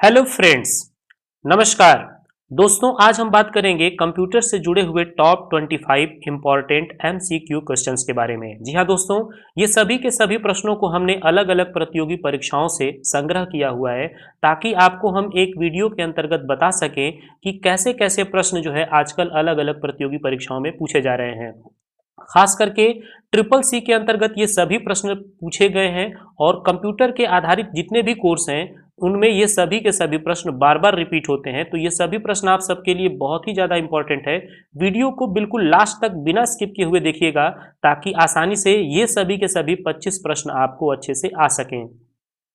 Hello friends, नमस्कार दोस्तों। आज हम बात करेंगे कंप्यूटर से जुड़े हुए टॉप 25 इंपॉर्टेंट एमसीक्यू क्वेश्चंस के बारे में। जी हाँ दोस्तों, ये सभी के सभी प्रश्नों को हमने अलग अलग प्रतियोगी परीक्षाओं से संग्रह किया हुआ है ताकि आपको हम एक वीडियो के अंतर्गत बता सकें कि कैसे कैसे प्रश्न जो है आजकल अलग अलग प्रतियोगी परीक्षाओं में पूछे जा रहे हैं। खास करके ट्रिपल सी के अंतर्गत ये सभी प्रश्न पूछे गए हैं और कंप्यूटर के आधारित जितने भी कोर्स हैं उनमें ये सभी के सभी प्रश्न बार बार रिपीट होते हैं। तो ये सभी प्रश्न आप सबके लिए बहुत ही ज़्यादा इंपॉर्टेंट है। वीडियो को बिल्कुल लास्ट तक बिना स्किप किए हुए देखिएगा ताकि आसानी से ये सभी के सभी 25 प्रश्न आपको अच्छे से आ सकें।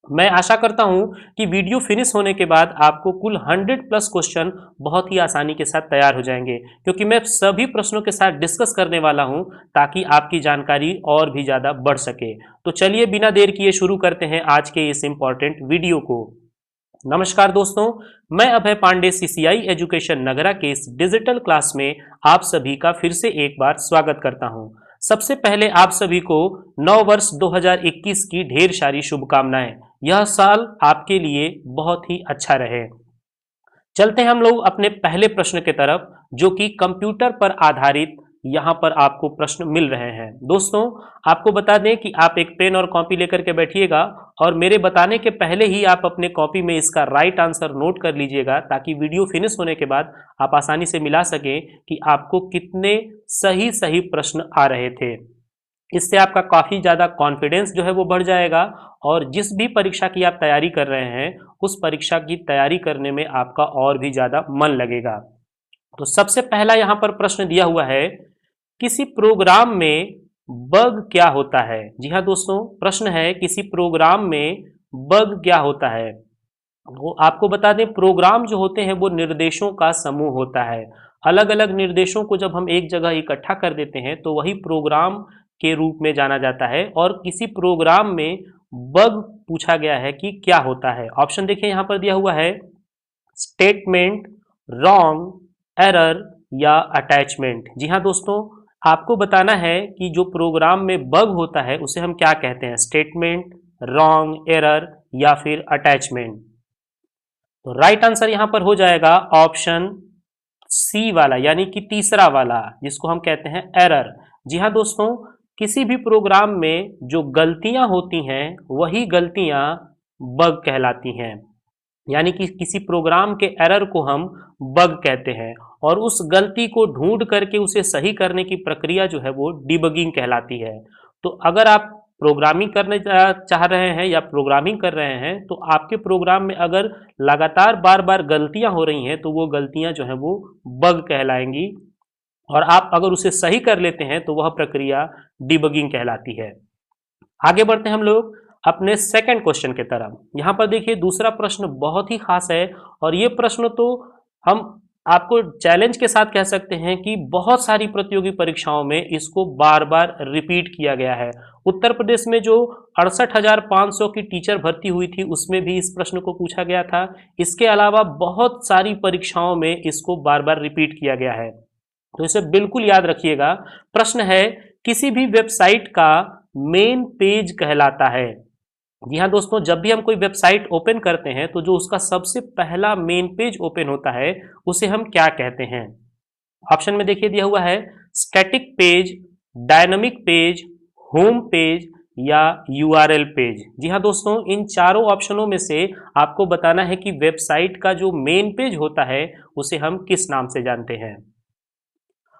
मैं आशा करता हूं कि वीडियो फिनिश होने के बाद आपको कुल 100 प्लस क्वेश्चन बहुत ही आसानी के साथ तैयार हो जाएंगे, क्योंकि मैं सभी प्रश्नों के साथ डिस्कस करने वाला हूं ताकि आपकी जानकारी और भी ज़्यादा बढ़ सके। तो चलिए बिना देर किए शुरू करते हैं आज के इस इम्पॉर्टेंट वीडियो को। नमस्कार दोस्तों, मैं अभय पांडे सीसीआई एजुकेशन नगरा के इस डिजिटल क्लास में आप सभी का फिर से एक बार स्वागत करता हूं। सबसे पहले आप सभी को नव वर्ष 2021 की ढेर सारी शुभकामनाएं। यह साल आपके लिए बहुत ही अच्छा रहे। चलते हैं हम लोग अपने पहले प्रश्न की तरफ, जो कि कंप्यूटर पर आधारित यहाँ पर आपको प्रश्न मिल रहे हैं। दोस्तों, आपको बता दें कि आप एक पेन और कॉपी लेकर के बैठिएगा और मेरे बताने के पहले ही आप अपने कॉपी में इसका राइट आंसर नोट कर लीजिएगा ताकि वीडियो फिनिश होने के बाद आप आसानी से मिला सकें कि आपको कितने सही सही प्रश्न आ रहे थे। इससे आपका काफ़ी ज़्यादा कॉन्फिडेंस जो है वो बढ़ जाएगा और जिस भी परीक्षा की आप तैयारी कर रहे हैं उस परीक्षा की तैयारी करने में आपका और भी ज़्यादा मन लगेगा। तो सबसे पहला यहाँ पर प्रश्न दिया हुआ है, किसी प्रोग्राम में बग क्या होता है। जी हाँ दोस्तों, प्रश्न है किसी प्रोग्राम में बग क्या होता है। वो आपको बता दें, प्रोग्राम जो होते हैं वो निर्देशों का समूह होता है। अलग अलग निर्देशों को जब हम एक जगह इकट्ठा कर देते हैं तो वही प्रोग्राम के रूप में जाना जाता है। और किसी प्रोग्राम में बग पूछा गया है कि क्या होता है। ऑप्शन देखिए यहाँ पर दिया हुआ है, स्टेटमेंट, रॉन्ग, एरर या अटैचमेंट। जी हाँ दोस्तों, आपको बताना है कि जो प्रोग्राम में बग होता है उसे हम क्या कहते हैं, स्टेटमेंट, रॉन्ग, एरर या फिर अटैचमेंट। तो राइट आंसर यहां पर हो जाएगा ऑप्शन सी वाला, यानी कि तीसरा वाला, जिसको हम कहते हैं एरर। जी हाँ दोस्तों, किसी भी प्रोग्राम में जो गलतियां होती हैं वही गलतियां बग कहलाती हैं। यानी कि किसी प्रोग्राम के एरर को हम बग कहते हैं और उस गलती को ढूंढ करके उसे सही करने की प्रक्रिया जो है वो डिबगिंग कहलाती है। तो अगर आप प्रोग्रामिंग करने चाह रहे हैं या प्रोग्रामिंग कर रहे हैं तो आपके प्रोग्राम में अगर लगातार बार बार गलतियां हो रही हैं तो वो गलतियां जो है वो बग कहलाएंगी और आप अगर उसे सही कर लेते हैं तो वह प्रक्रिया डिबगिंग कहलाती है। आगे बढ़ते हैं हम लोग अपने सेकंड क्वेश्चन की तरफ। यहाँ पर देखिए दूसरा प्रश्न बहुत ही खास है और ये प्रश्न तो हम आपको चैलेंज के साथ कह सकते हैं कि बहुत सारी प्रतियोगी परीक्षाओं में इसको बार बार रिपीट किया गया है। उत्तर प्रदेश में जो 68,500 की टीचर भर्ती हुई थी उसमें भी इस प्रश्न को पूछा गया था। इसके अलावा बहुत सारी परीक्षाओं में इसको बार बार रिपीट किया गया है, तो इसे बिल्कुल याद रखिएगा। प्रश्न है, किसी भी वेबसाइट का मेन पेज कहलाता है। जी हाँ दोस्तों, जब भी हम कोई वेबसाइट ओपन करते हैं तो जो उसका सबसे पहला मेन पेज ओपन होता है उसे हम क्या कहते हैं। ऑप्शन में देखिए दिया हुआ है, static page, dynamic page, home page या यूआरएल पेज। जी हाँ दोस्तों, इन चारों ऑप्शनों में से आपको बताना है कि वेबसाइट का जो मेन पेज होता है उसे हम किस नाम से जानते हैं।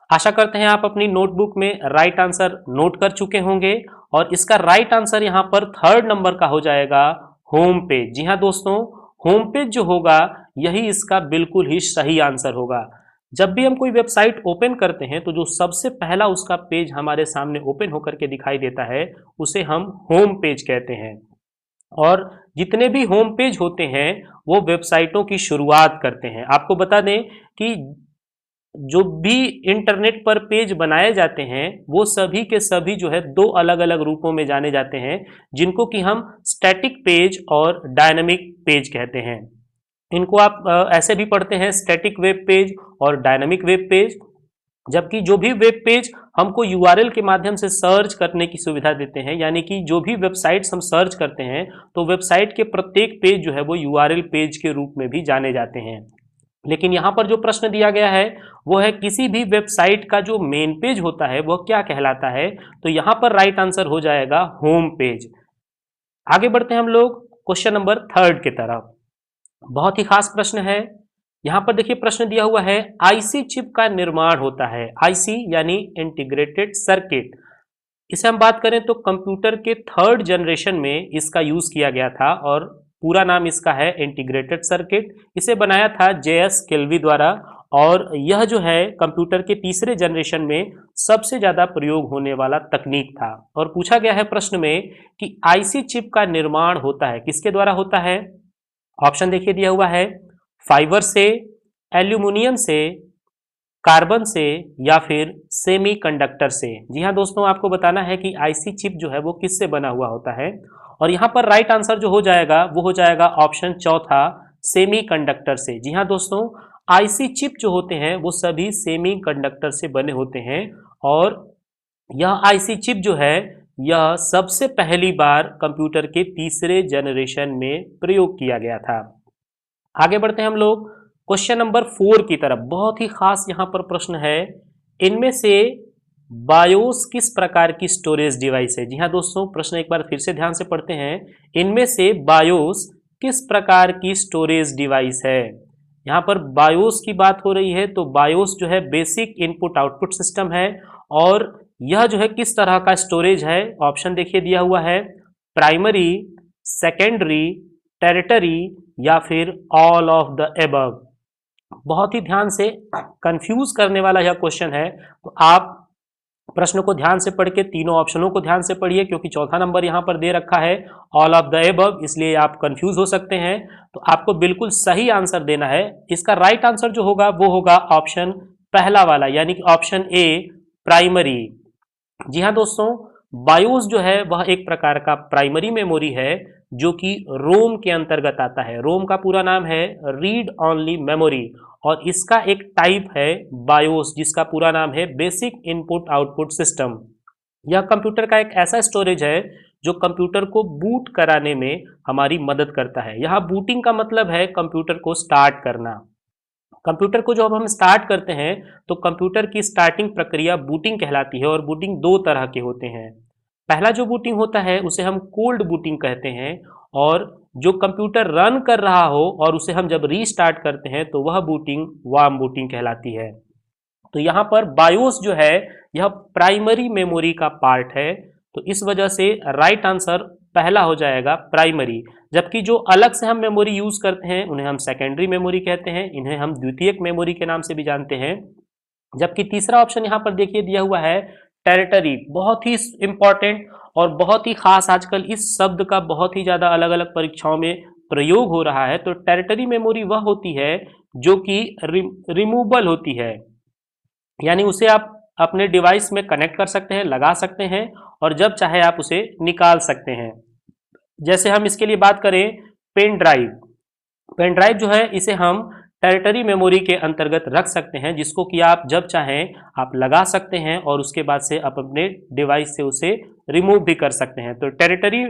आशा करते हैं आप अपनी नोटबुक में राइट आंसर नोट कर चुके होंगे और इसका राइट आंसर यहाँ पर थर्ड नंबर का हो जाएगा, होम पेज। जी हाँ दोस्तों, होम पेज जो होगा यही इसका बिल्कुल ही सही आंसर होगा। जब भी हम कोई वेबसाइट ओपन करते हैं तो जो सबसे पहला उसका पेज हमारे सामने ओपन होकर के दिखाई देता है उसे हम होम पेज कहते हैं। और जितने भी होम पेज होते हैं वो वेबसाइटों की शुरुआत करते हैं। आपको बता दें कि जो भी इंटरनेट पर पेज बनाए जाते हैं वो सभी के सभी जो है दो अलग अलग रूपों में जाने जाते हैं, जिनको कि हम स्टैटिक पेज और डायनामिक पेज कहते हैं। इनको आप ऐसे भी पढ़ते हैं, स्टैटिक वेब पेज और डायनामिक वेब पेज। जबकि जो भी वेब पेज हमको यूआरएल के माध्यम से सर्च करने की सुविधा देते हैं, यानी कि जो भी वेबसाइट्स हम सर्च करते हैं तो वेबसाइट के प्रत्येक पेज जो है वो यूआरएल पेज के रूप में भी जाने जाते हैं। लेकिन यहाँ पर जो प्रश्न दिया गया है वो है किसी भी वेबसाइट का जो मेन पेज होता है वह क्या कहलाता है, तो यहाँ पर राइट आंसर हो जाएगा होम पेज। आगे बढ़ते हैं हम लोग क्वेश्चन नंबर 3 की तरफ। बहुत ही खास प्रश्न है। यहाँ पर देखिए प्रश्न दिया हुआ है आईसी चिप का निर्माण होता है। आईसी यानी इंटीग्रेटेड सर्किट। इसे हम बात करें तो कंप्यूटर के 3rd जनरेशन में इसका यूज किया गया था और पूरा नाम इसका है इंटीग्रेटेड सर्किट। इसे बनाया था जेएस केल्वी द्वारा और यह जो है कंप्यूटर के 3रे जनरेशन में सबसे ज्यादा प्रयोग होने वाला तकनीक था। और पूछा गया है प्रश्न में कि आईसी चिप का निर्माण होता है किसके द्वारा होता है। ऑप्शन देखिए दिया हुआ है फाइबर से, एल्यूमिनियम से, कार्बन से या फिर सेमीकंडक्टर से। जी हाँ दोस्तों, आपको बताना है कि आईसी चिप जो है वो किससे बना हुआ होता है और यहाँ पर राइट आंसर जो हो जाएगा वो हो जाएगा ऑप्शन चौथा सेमीकंडक्टर से। जी हाँ दोस्तों, आईसी चिप जो होते हैं वो सभी सेमीकंडक्टर से बने होते हैं और यह आईसी चिप जो है यह सबसे पहली बार कंप्यूटर के 3रे जनरेशन में प्रयोग किया गया था। आगे बढ़ते हैं हम लोग क्वेश्चन नंबर 4 की तरफ। बहुत ही खास यहाँ पर प्रश्न है, इनमें से बायोस किस प्रकार की स्टोरेज डिवाइस है। जी हाँ दोस्तों, प्रश्न एक बार फिर से ध्यान से पढ़ते हैं। इनमें से बायोस किस प्रकार की स्टोरेज डिवाइस है। यहाँ पर बायोस की बात हो रही है तो बायोस जो है बेसिक इनपुट आउटपुट सिस्टम है और यह जो है किस तरह का स्टोरेज है। ऑप्शन देखिए दिया हुआ है प्राइमरी, सेकेंडरी, टेरिटरी या फिर ऑल ऑफ द एबव। बहुत ही ध्यान से कंफ्यूज करने वाला यह क्वेश्चन है, तो आप प्रश्न को ध्यान से पढ़ के तीनों ऑप्शनों को ध्यान से पढ़िए क्योंकि चौथा नंबर यहाँ पर दे रखा है ऑल ऑफ द एबव, इसलिए आप कंफ्यूज हो सकते हैं। तो आपको बिल्कुल सही आंसर देना है। इसका राइट आंसर जो होगा वो होगा ऑप्शन पहला वाला, यानी कि ऑप्शन ए प्राइमरी। जी हाँ दोस्तों, बायोस जो है वह एक प्रकार का प्राइमरी मेमोरी है जो कि रोम के अंतर्गत आता है। रोम का पूरा नाम है रीड ऑनली मेमोरी और इसका एक टाइप है बायोस जिसका पूरा नाम है बेसिक इनपुट आउटपुट सिस्टम। यह कंप्यूटर का एक ऐसा स्टोरेज है जो कंप्यूटर को बूट कराने में हमारी मदद करता है। यहाँ बूटिंग का मतलब है कंप्यूटर को स्टार्ट करना। कंप्यूटर को जब हम स्टार्ट करते हैं तो कंप्यूटर की स्टार्टिंग प्रक्रिया बूटिंग कहलाती है और बूटिंग 2 तरह के होते हैं। पहला जो बूटिंग होता है उसे हम कोल्ड बूटिंग कहते हैं और जो कंप्यूटर रन कर रहा हो और उसे हम जब रीस्टार्ट करते हैं तो वह बूटिंग वार्म बूटिंग कहलाती है। तो यहाँ पर बायोस जो है यह प्राइमरी मेमोरी का पार्ट है, तो इस वजह से राइट आंसर पहला हो जाएगा प्राइमरी। जबकि जो अलग से हम मेमोरी यूज करते हैं उन्हें हम सेकेंडरी मेमोरी कहते हैं, इन्हें हम द्वितीयक मेमोरी के नाम से भी जानते हैं। जबकि तीसरा ऑप्शन यहाँ पर देखिए दिया हुआ है टेरिटरी। बहुत ही इंपॉर्टेंट और बहुत ही खास, आजकल इस शब्द का बहुत ही ज्यादा अलग अलग परीक्षाओं में प्रयोग हो रहा है। तो टेरिटरी मेमोरी वह होती है जो कि रिमूवेबल होती है, यानी उसे आप अपने डिवाइस में कनेक्ट कर सकते हैं, लगा सकते हैं और जब चाहे आप उसे निकाल सकते हैं। जैसे हम इसके लिए बात करें पेन ड्राइव। पेन ड्राइव जो है इसे हम टेरिटरी मेमोरी के अंतर्गत रख सकते हैं, जिसको कि आप जब चाहें आप लगा सकते हैं और उसके बाद से आप अपने डिवाइस से उसे रिमूव भी कर सकते हैं। तो टेरिटरी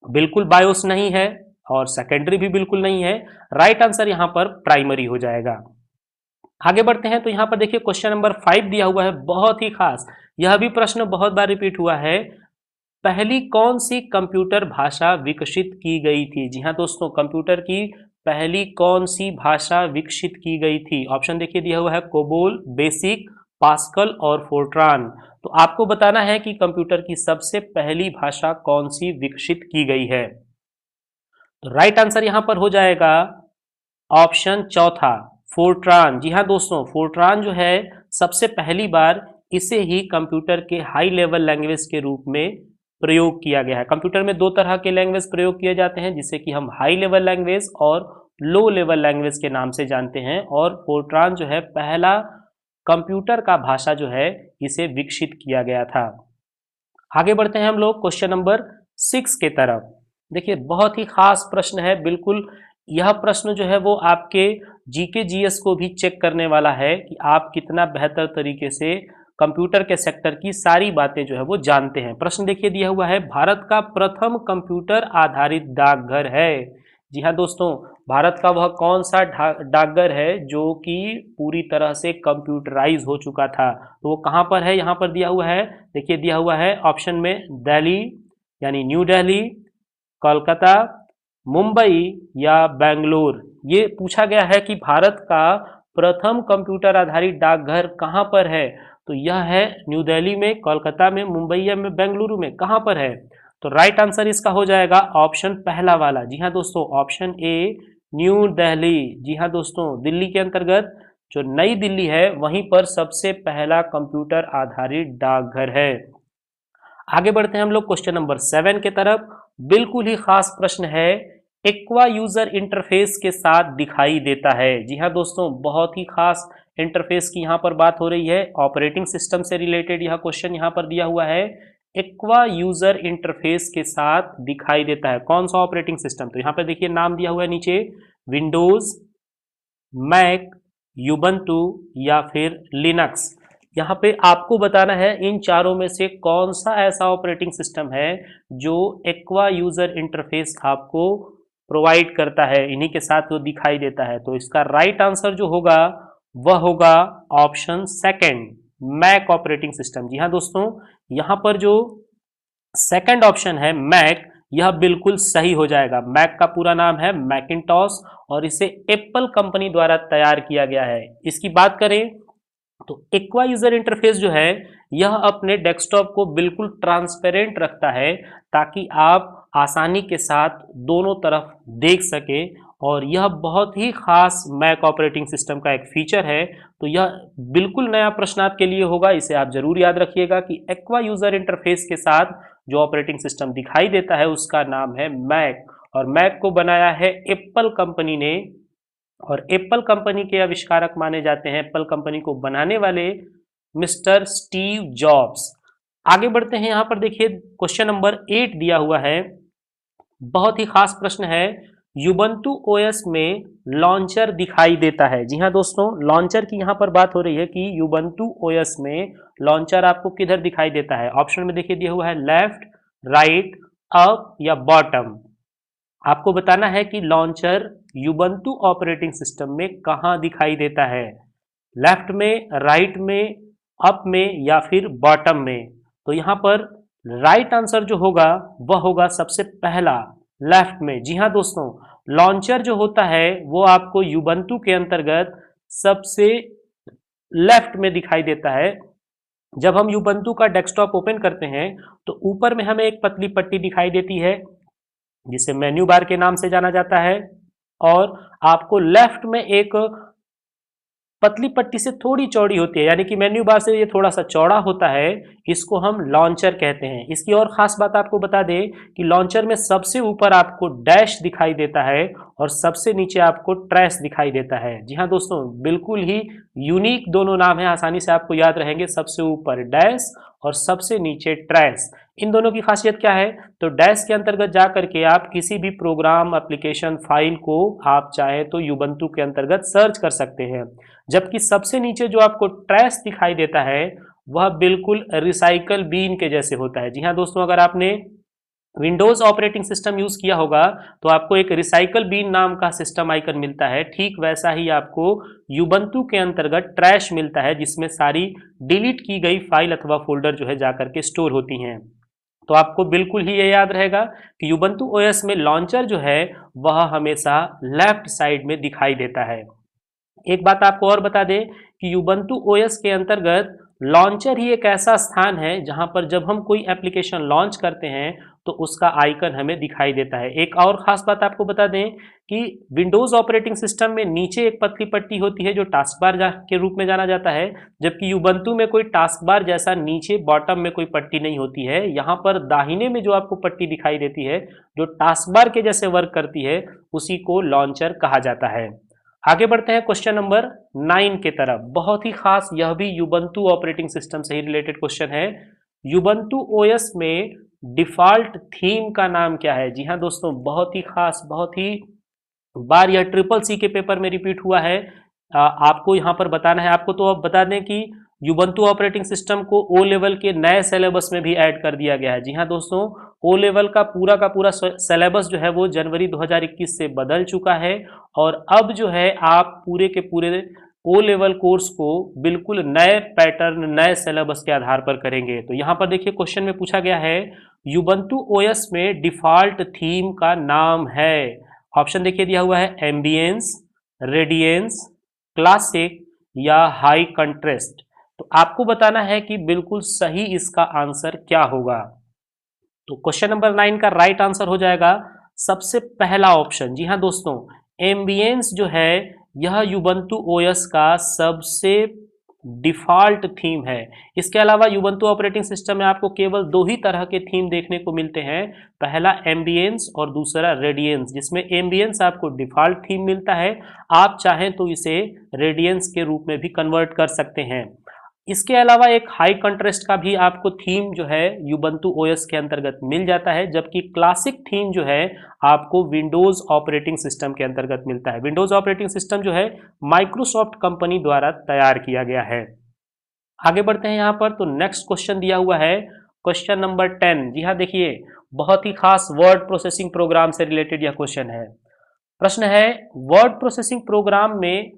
बिल्कुल बायोस नहीं है और सेकेंडरी भी बिल्कुल नहीं है। राइट आंसर यहाँ पर प्राइमरी हो जाएगा। आगे बढ़ते हैं तो यहाँ पर देखिए क्वेश्चन नंबर 5 दिया हुआ है, बहुत ही खास। यह भी प्रश्न बहुत बार रिपीट हुआ है, पहली कौन सी कंप्यूटर भाषा विकसित की गई थी। जी हाँ दोस्तों, कंप्यूटर की पहली कौन सी भाषा विकसित की गई थी। ऑप्शन देखिए दिया हुआ है कोबोल, बेसिक, पास्कल और फोर्ट्रान। तो आपको बताना है कि कंप्यूटर की सबसे पहली भाषा कौन सी विकसित की गई है। तो राइट आंसर यहां पर हो जाएगा ऑप्शन चौथा फोर्ट्रान। जी हाँ दोस्तों, फोर्ट्रान जो है सबसे पहली बार इसे ही कंप्यूटर के हाई लेवल लैंग्वेज के रूप में प्रयोग किया गया है। कंप्यूटर में 2 तरह के लैंग्वेज प्रयोग किए जाते हैं जिसे कि हम हाई लेवल लैंग्वेज और लो लेवल लैंग्वेज के नाम से जानते हैं और फोर्ट्रान जो है पहला कंप्यूटर का भाषा जो है इसे विकसित किया गया था। आगे बढ़ते हैं हम लोग क्वेश्चन नंबर 6 के तरफ। देखिए बहुत ही खास प्रश्न है, बिल्कुल यह प्रश्न जो है वो आपके जीके जीएस को भी चेक करने वाला है कि आप कितना बेहतर तरीके से कंप्यूटर के सेक्टर की सारी बातें जो है वो जानते हैं। प्रश्न देखिए दिया हुआ है, भारत का प्रथम कंप्यूटर आधारित डाकघर है। जी हाँ दोस्तों, भारत का वह कौन सा डाकघर है जो कि पूरी तरह से कंप्यूटराइज हो चुका था, तो वो कहाँ पर है, यहाँ पर दिया हुआ है। देखिए दिया हुआ है ऑप्शन में दिल्ली यानी न्यू दिल्ली, कोलकाता, मुंबई या बेंगलोर। ये पूछा गया है कि भारत का प्रथम कंप्यूटर आधारित डाकघर कहाँ पर है, तो यह है न्यू दिल्ली में, कोलकाता में, मुंबई या में, बेंगलुरु में, कहाँ पर है। तो राइट आंसर इसका हो जाएगा ऑप्शन पहला वाला। जी हाँ दोस्तों, ऑप्शन ए न्यू दिल्ली। जी हाँ दोस्तों, दिल्ली के अंतर्गत जो नई दिल्ली है वहीं पर सबसे पहला कंप्यूटर आधारित डाकघर है। आगे बढ़ते हैं हम लोग क्वेश्चन नंबर 7 के तरफ। बिल्कुल ही खास प्रश्न है, एक्वा यूजर इंटरफेस के साथ दिखाई देता है। जी हाँ दोस्तों, बहुत ही खास इंटरफेस की यहाँ पर बात हो रही है। ऑपरेटिंग सिस्टम से रिलेटेड यह क्वेश्चन यहाँ पर दिया हुआ है। एक्वा यूजर इंटरफेस के साथ दिखाई देता है, कौन सा ऑपरेटिंग सिस्टम, तो यहाँ पर देखिए नाम दिया हुआ है नीचे, विंडोज, मैक, यूबंतु या फिर लिनक्स। यहाँ पे आपको बताना है इन चारों में से कौन सा ऐसा ऑपरेटिंग सिस्टम है जो एक्वा यूजर इंटरफेस आपको प्रोवाइड करता है, इन्हीं के साथ वो दिखाई देता है। तो इसका राइट आंसर जो होगा वह होगा option second, Mac operating system. जी हाँ दोस्तों, यहाँ पर जो सेकंड ऑप्शन है मैक, यह बिल्कुल सही हो जाएगा। मैक का पूरा नाम है मैकिंटॉश और इसे एप्पल कंपनी द्वारा तैयार किया गया है। इसकी बात करें तो एक्वा यूजर इंटरफेस जो है यह अपने डेस्कटॉप को बिल्कुल ट्रांसपेरेंट रखता है ताकि आप आसानी के साथ दोनों तरफ देख सके, और यह बहुत ही खास मैक ऑपरेटिंग सिस्टम का एक फीचर है। तो यह बिल्कुल नया प्रश्न आपके लिए होगा, इसे आप जरूर याद रखिएगा कि एक्वा यूजर इंटरफेस के साथ जो ऑपरेटिंग सिस्टम दिखाई देता है उसका नाम है मैक, और मैक को बनाया है एप्पल कंपनी ने, और एप्पल कंपनी के आविष्कारक माने जाते हैं, एप्पल कंपनी को बनाने वाले मिस्टर स्टीव जॉब्स। आगे बढ़ते हैं, यहां पर देखिए क्वेश्चन नंबर 8 दिया हुआ है, बहुत ही खास प्रश्न है, युबंतु ओएस में लॉन्चर दिखाई देता है। जी हाँ दोस्तों, लॉन्चर की यहां पर बात हो रही है कि युबंतु ओएस में लॉन्चर आपको किधर दिखाई देता है। ऑप्शन में देखिए दिया हुआ है लेफ्ट, राइट, अप या बॉटम। आपको बताना है कि लॉन्चर युबंतु ऑपरेटिंग सिस्टम में कहां दिखाई देता है, लेफ्ट में, राइट में, अप में या फिर बॉटम में। तो यहां पर राइट आंसर जो होगा वह होगा सबसे पहला, लेफ्ट में। जी हाँ दोस्तों, लॉन्चर जो होता है वो आपको युबंतु के अंतर्गत सबसे लेफ्ट में दिखाई देता है। जब हम युबंतु का डेस्कटॉप ओपन करते हैं तो ऊपर में हमें एक पतली पट्टी दिखाई देती है जिसे मेन्यू बार के नाम से जाना जाता है, और आपको लेफ्ट में एक पतली पट्टी से थोड़ी चौड़ी होती है, यानी कि मेन्यू बार से ये थोड़ा सा चौड़ा होता है, इसको हम लॉन्चर कहते हैं। इसकी और खास बात आपको बता दें कि लॉन्चर में सबसे ऊपर आपको डैश दिखाई देता है और सबसे नीचे आपको ट्रैश दिखाई देता है। जी हाँ दोस्तों, बिल्कुल ही यूनिक दोनों नाम है, आसानी से आपको याद रहेंगे, सबसे ऊपर डैश और सबसे नीचे ट्रैश। इन दोनों की खासियत क्या है, तो डैश के अंतर्गत जा करके आप किसी भी प्रोग्राम, एप्लीकेशन, फाइल को आप चाहे तो युबंतु के अंतर्गत सर्च कर सकते हैं, जबकि सबसे नीचे जो आपको ट्रैश दिखाई देता है वह बिल्कुल रिसाइकल बीन के जैसे होता है। जी हाँ दोस्तों, अगर आपने विंडोज ऑपरेटिंग सिस्टम यूज किया होगा तो आपको एक रिसाइकल बीन नाम का सिस्टम आइकन मिलता है, ठीक वैसा ही आपको युबंतु के अंतर्गत ट्रैश मिलता है जिसमें सारी डिलीट की गई फाइल अथवा फोल्डर जो है जाकर के स्टोर होती हैं। तो आपको बिल्कुल ही ये याद रहेगा कि युबंतु ओएस में लॉन्चर जो है वह हमेशा लेफ्ट साइड में दिखाई देता है। एक बात आपको और बता दें कि युबंतु ओएस के अंतर्गत लॉन्चर ही एक ऐसा स्थान है जहां पर जब हम कोई एप्लीकेशन लॉन्च करते हैं तो उसका आइकन हमें दिखाई देता है। एक और खास बात आपको बता दें कि विंडोज ऑपरेटिंग सिस्टम में नीचे एक पतली पट्टी होती है जो टास्क बार के रूप में जाना जाता है, जबकि युबंतु में कोई टास्क बार जैसा नीचे बॉटम में कोई पट्टी नहीं होती है। यहाँ पर दाहिने में जो आपको पट्टी दिखाई देती है जो टास्क बार के जैसे वर्क करती है उसी को लॉन्चर कहा जाता है। आगे बढ़ते हैं क्वेश्चन नंबर 9 के तरफ। बहुत ही खास, यह भी युबंतु ऑपरेटिंग सिस्टम से ही रिलेटेड क्वेश्चन है। युबंतु ओएस में डिफॉल्ट थीम का नाम क्या है? जी हाँ दोस्तों, बहुत ही खास, बहुत ही बार यह ट्रिपल सी के पेपर में रिपीट हुआ है। आपको यहाँ पर बताना है। आपको तो अब बता दें कि युबंतु ऑपरेटिंग सिस्टम को ओ लेवल के नए सिलेबस में भी ऐड कर दिया गया है। जी हाँ दोस्तों, ओ लेवल का पूरा सिलेबस जो है वो जनवरी 2021 से बदल चुका है और अब जो है आप पूरे के पूरे ओ लेवल कोर्स को बिल्कुल नए पैटर्न, नए सिलेबस के आधार पर करेंगे। तो यहाँ पर देखिए क्वेश्चन में पूछा गया है युबंतु ओएस में डिफॉल्ट थीम का नाम है। ऑप्शन देखिए दिया हुआ है एम्बियंस, रेडियंस, क्लासिक या हाई कंट्रास्ट। तो आपको बताना है कि बिल्कुल सही इसका आंसर क्या होगा। तो क्वेश्चन नंबर 9 का राइट आंसर हो जाएगा सबसे पहला ऑप्शन। जी हाँ दोस्तों, एम्बियंस जो है यह युबंतु ओएस का सबसे डिफॉल्ट थीम है। इसके अलावा युबंतु ऑपरेटिंग सिस्टम में आपको केवल दो ही तरह के थीम देखने को मिलते हैं, पहला एम्बियंस और दूसरा रेडियंस, जिसमें एम्बियंस आपको डिफॉल्ट थीम मिलता है, आप चाहें तो इसे रेडियंस के रूप में भी कन्वर्ट कर सकते हैं। इसके अलावा एक हाई कंट्रास्ट का भी आपको थीम जो है युबंतु ओएस के अंतर्गत मिल जाता है, जबकि क्लासिक थीम जो है आपको विंडोज ऑपरेटिंग सिस्टम के अंतर्गत मिलता है। विंडोज ऑपरेटिंग सिस्टम जो है माइक्रोसॉफ्ट कंपनी द्वारा तैयार किया गया है। आगे बढ़ते हैं यहाँ पर। तो नेक्स्ट क्वेश्चन दिया हुआ है क्वेश्चन नंबर 10। जी हाँ देखिए, बहुत ही खास वर्ड प्रोसेसिंग प्रोग्राम से रिलेटेड यह क्वेश्चन है। प्रश्न है वर्ड प्रोसेसिंग प्रोग्राम में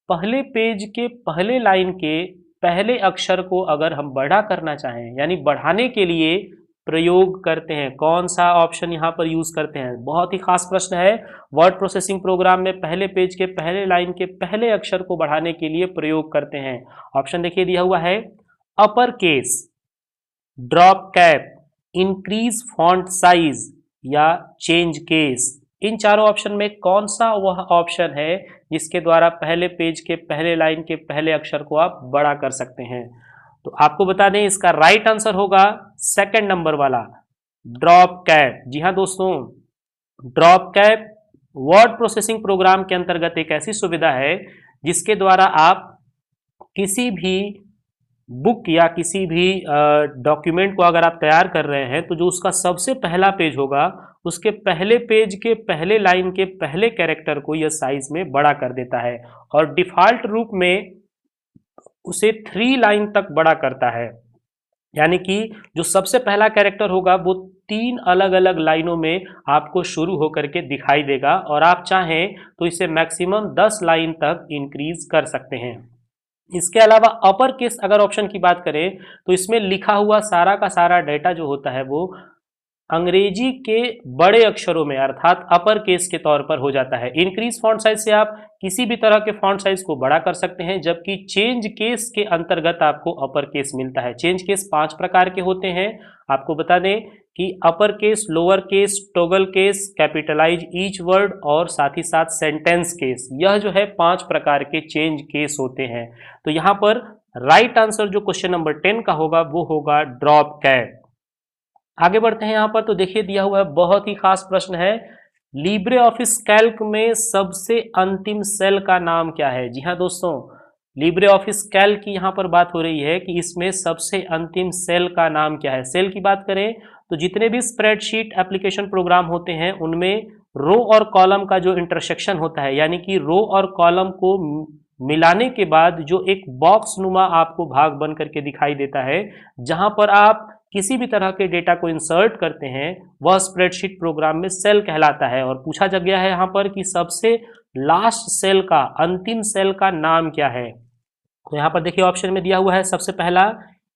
पहले पेज के पहले लाइन के पहले अक्षर को अगर हम बड़ा करना चाहें, यानी बढ़ाने के लिए प्रयोग करते हैं, कौन सा ऑप्शन यहाँ पर यूज करते हैं। बहुत ही खास प्रश्न है। वर्ड प्रोसेसिंग प्रोग्राम में पहले पेज के पहले लाइन के पहले अक्षर को बढ़ाने के लिए प्रयोग करते हैं। ऑप्शन देखिए दिया हुआ है upper case, drop cap, increase font size या चेंज केस। इन चारों ऑप्शन में कौन सा वह ऑप्शन है जिसके द्वारा पहले पेज के पहले लाइन के पहले अक्षर को आप बड़ा कर सकते हैं। तो आपको बता दें इसका राइट आंसर होगा सेकंड नंबर वाला, ड्रॉप कैप। जी हाँ दोस्तों, drop cap word processing program के अंतर्गत एक ऐसी सुविधा है जिसके द्वारा आप किसी भी बुक या किसी भी डॉक्यूमेंट को अगर आप तैयार कर रहे हैं तो जो उसका सबसे पहला पेज होगा उसके पहले पेज के पहले लाइन के पहले कैरेक्टर को यह साइज में बड़ा कर देता है और डिफॉल्ट रूप में उसे 3 लाइन तक बड़ा करता है। यानी कि जो सबसे पहला कैरेक्टर होगा वो 3 अलग अलग लाइनों में आपको शुरू होकर के दिखाई देगा और आप चाहें तो इसे मैक्सिमम 10 लाइन तक इंक्रीज कर सकते हैं। इसके अलावा अपर केस अगर ऑप्शन की बात करें तो इसमें लिखा हुआ सारा का सारा डेटा जो होता है वो अंग्रेजी के बड़े अक्षरों में अर्थात अपर केस के तौर पर हो जाता है। इंक्रीज फॉन्ट साइज से आप किसी भी तरह के फॉन्ट साइज को बड़ा कर सकते हैं, जबकि चेंज केस के अंतर्गत आपको अपर केस मिलता है। चेंज केस 5 प्रकार के होते हैं। आपको बता दें कि upper case, lower case, toggle case, capitalise each word और साथ ही साथ सेंटेंस केस, यह जो है 5 प्रकार के चेंज केस होते हैं। तो यहाँ पर राइट आंसर जो क्वेश्चन नंबर 10 का होगा वो होगा ड्रॉप कैप। आगे बढ़ते हैं यहाँ पर। तो देखिए दिया हुआ है बहुत ही खास प्रश्न है, लिब्रे ऑफिस कैल्क में सबसे अंतिम सेल का नाम क्या है। जी हाँ दोस्तों, लिब्रे ऑफिस कैल्क की यहाँ पर बात हो रही है कि इसमें सबसे अंतिम सेल का नाम क्या है। सेल की बात करें तो जितने भी स्प्रेडशीट एप्लीकेशन प्रोग्राम होते हैं उनमें रो और कॉलम का जो इंटरसेक्शन होता है, यानी कि रो और कॉलम को मिलाने के बाद जो एक बॉक्स नुमा आपको भाग बन करके दिखाई देता है, जहां पर आप किसी भी तरह के डेटा को इंसर्ट करते हैं, वह स्प्रेडशीट प्रोग्राम में सेल कहलाता है। और पूछा जा गया है यहाँ पर कि सबसे लास्ट सेल का, अंतिम सेल का नाम क्या है। तो यहाँ पर देखिए ऑप्शन में दिया हुआ है सबसे पहला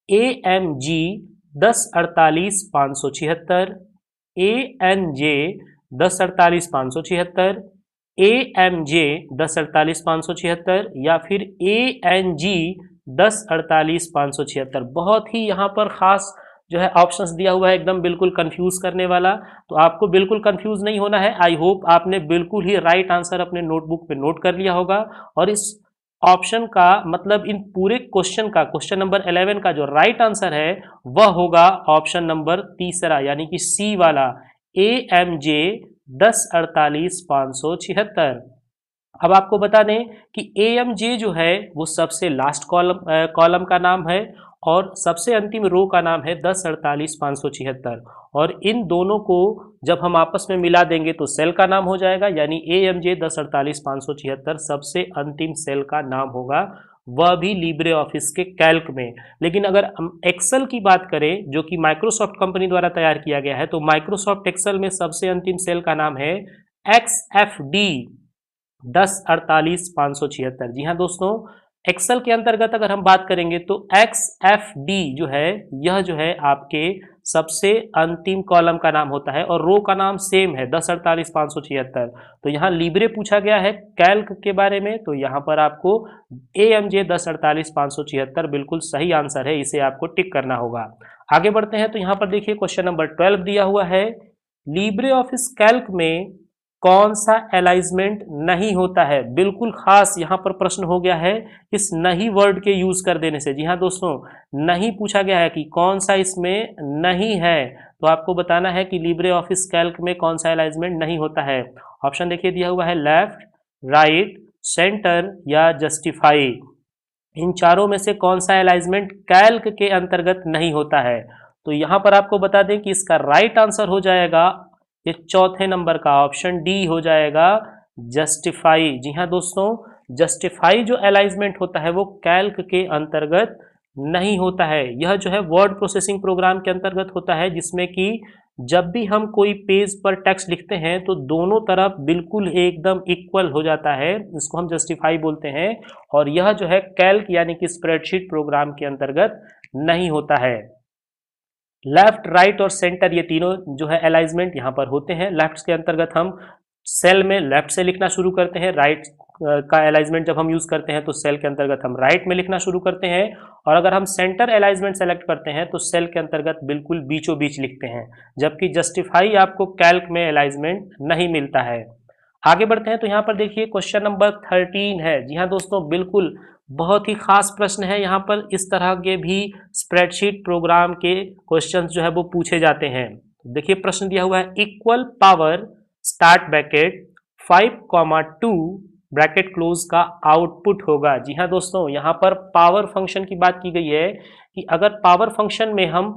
AMG 1048-576, ANJ 1048-576, AMJ 1048-576 या फिर ANG 1048-576। बहुत ही यहाँ पर खास जो है ऑप्शंस दिया हुआ है, एकदम बिल्कुल कंफ्यूज करने वाला। तो आपको बिल्कुल कंफ्यूज नहीं होना है। आई होप आपने बिल्कुल ही राइट आंसर अपने नोटबुक पे नोट कर लिया होगा और इस ऑप्शन का मतलब इन पूरे क्वेश्चन का, क्वेश्चन नंबर 11 का जो राइट आंसर है वह होगा ऑप्शन नंबर तीसरा, यानी कि सी वाला, AMJ 1048-576। अब आपको बता दें कि AMJ जो है वो सबसे लास्ट कॉलम का नाम है और सबसे अंतिम रो का नाम है 1048,576। और इन दोनों को जब हम आपस में मिला देंगे तो सेल का नाम हो जाएगा, यानी AMJ 1048,576 सबसे अंतिम सेल का नाम होगा, वह भी लिब्रे ऑफिस के कैल्क में। लेकिन अगर हम एक्सेल की बात करें जो कि माइक्रोसॉफ्ट कंपनी द्वारा तैयार किया गया है, तो माइक्रोसॉफ्ट एक्सेल में सबसे अंतिम सेल का नाम है XFD 1048,576। जी हाँ दोस्तों, एक्सेल के अंतर्गत अगर हम बात करेंगे तो XFD जो है, यह जो है आपके सबसे अंतिम कॉलम का नाम होता है और रो का नाम सेम है 1048,576। तो यहाँ लिब्रे पूछा गया है कैल्क के बारे में, तो यहाँ पर आपको AMJ 1048,576 बिल्कुल सही आंसर है, इसे आपको टिक करना होगा। आगे बढ़ते हैं तो यहाँ पर देखिए क्वेश्चन नंबर 12 दिया हुआ है, लिब्रे ऑफिस कैल्क में कौन सा अलाइजमेंट नहीं होता है। बिल्कुल खास यहाँ पर प्रश्न हो गया है इस नहीं वर्ड के यूज कर देने से। जी हाँ दोस्तों, नहीं पूछा गया है कि कौन सा इसमें नहीं है, तो आपको बताना है कि लिब्रे ऑफिस कैल्क में कौन सा अलाइजमेंट नहीं होता है। ऑप्शन देखिए दिया हुआ है लेफ्ट, राइट, सेंटर या जस्टिफाई। इन चारों में से कौन सा अलाइजमेंट कैल्क के अंतर्गत नहीं होता है। तो यहाँ पर आपको बता दें कि इसका राइट आंसर हो जाएगा ये चौथे नंबर का ऑप्शन डी हो जाएगा, जस्टिफाई। जी हाँ दोस्तों, जस्टिफाई जो अलाइजमेंट होता है वो कैल्क के अंतर्गत नहीं होता है। यह जो है वर्ड प्रोसेसिंग प्रोग्राम के अंतर्गत होता है, जिसमें कि जब भी हम कोई पेज पर टेक्स्ट लिखते हैं तो दोनों तरफ बिल्कुल एकदम इक्वल हो जाता है, इसको हम जस्टिफाई बोलते हैं। और यह जो है कैल्क यानी कि स्प्रेडशीट प्रोग्राम के अंतर्गत नहीं होता है। लेफ्ट, राइट और सेंटर ये तीनों जो है अलाइजमेंट यहाँ पर होते हैं। लेफ्ट के अंतर्गत हम सेल में लेफ्ट से लिखना शुरू करते हैं, राइट का अलाइजमेंट जब हम यूज करते हैं तो सेल के अंतर्गत हम राइट में लिखना शुरू करते हैं, और अगर हम सेंटर अलाइजमेंट सेलेक्ट करते हैं तो सेल के अंतर्गत बिल्कुल बीचों बीच लिखते हैं, जबकि जस्टिफाई आपको कैल्क में अलाइजमेंट नहीं मिलता है। आगे बढ़ते हैं तो यहाँ पर देखिए क्वेश्चन नंबर 13 है। जी हाँ दोस्तों, बिल्कुल बहुत ही खास प्रश्न है। यहाँ पर इस तरह के भी स्प्रेडशीट प्रोग्राम के क्वेश्चंस जो है वो पूछे जाते हैं। देखिए प्रश्न दिया हुआ है, equal power start bracket 5,2 bracket close का आउटपुट होगा। जी हाँ दोस्तों, यहाँ पर पावर फंक्शन की बात की गई है कि अगर पावर फंक्शन में हम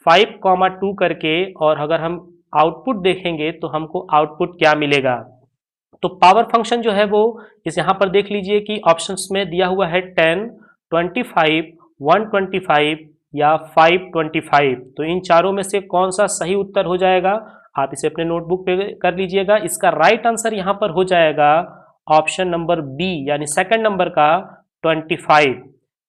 5,2 करके और अगर हम आउटपुट देखेंगे तो हमको आउटपुट क्या मिलेगा। तो पावर फंक्शन जो है वो इस यहाँ पर देख लीजिए कि ऑप्शंस में दिया हुआ है 10, 25, 125 या 525। तो इन चारों में से कौन सा सही उत्तर हो जाएगा, आप इसे अपने नोटबुक पे कर लीजिएगा। इसका राइट आंसर यहाँ पर हो जाएगा ऑप्शन नंबर बी, यानी सेकंड नंबर का 25।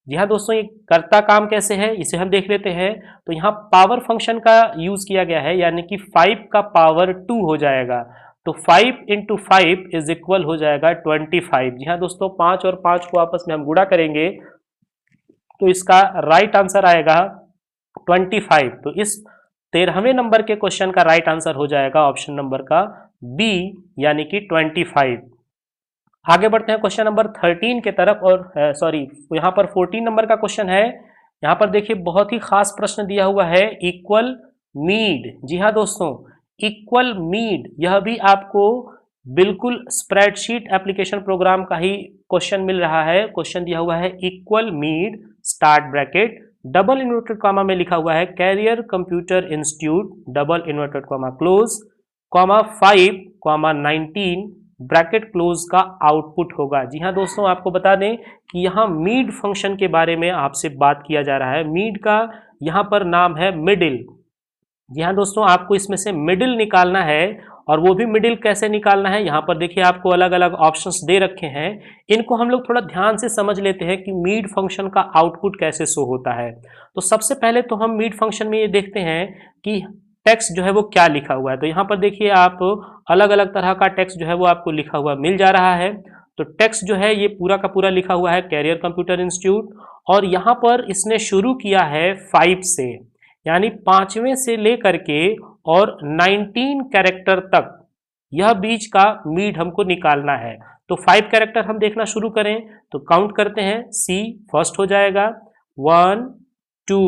जी हाँ दोस्तों, ये करता काम कैसे है इसे हम देख लेते हैं। तो यहाँ पावर फंक्शन का यूज किया गया है, यानी कि 5 का पावर 2 हो जाएगा, तो 5 इंटू 5 इज इक्वल हो जाएगा 25। जी हाँ दोस्तों, 5 और 5 को आपस में हम गुणा करेंगे तो इसका राइट आंसर आएगा 25। तो इस 13वें नंबर के क्वेश्चन का राइट आंसर हो जाएगा ऑप्शन नंबर का बी, यानी कि 25। आगे बढ़ते हैं क्वेश्चन नंबर 13 के तरफ, और सॉरी यहाँ पर 14 नंबर का क्वेश्चन है। यहाँ पर देखिए बहुत ही खास प्रश्न दिया हुआ है, इक्वल मीड। जी हाँ दोस्तों, इक्वल मीड यह भी आपको बिल्कुल स्प्रेडशीट एप्लीकेशन प्रोग्राम का ही क्वेश्चन मिल रहा है। क्वेश्चन दिया हुआ है, equal mid start bracket double inverted comma में लिखा हुआ है career computer institute double inverted comma close comma 5,19 bracket close का आउटपुट होगा। जी हाँ दोस्तों, आपको बता दें कि यहाँ मीड फंक्शन के बारे में आपसे बात किया जा रहा है। मीड का यहाँ पर नाम है मिडिल। जी हाँ दोस्तों, आपको इसमें से मिडिल निकालना है, और वो भी मिडिल कैसे निकालना है, यहाँ पर देखिए आपको अलग अलग ऑप्शंस दे रखे हैं। इनको हम लोग थोड़ा ध्यान से समझ लेते हैं कि मीड फंक्शन का आउटपुट कैसे शो होता है। तो सबसे पहले तो हम मीड फंक्शन में ये देखते हैं कि टेक्स्ट जो है वो क्या लिखा हुआ है। तो यहाँ पर देखिए आप अलग अलग तरह का टेक्स्ट जो है वो आपको लिखा हुआ मिल जा रहा है। तो टेक्स्ट जो है ये पूरा का पूरा लिखा हुआ है कैरियर कंप्यूटर इंस्टीट्यूट, और यहाँ पर इसने शुरू किया है 5 से, यानी 5वें से लेकर के और 19 कैरेक्टर तक यह बीच का मीड हमको निकालना है। तो 5 कैरेक्टर हम देखना शुरू करें तो काउंट करते हैं, सी फर्स्ट हो जाएगा, 1 2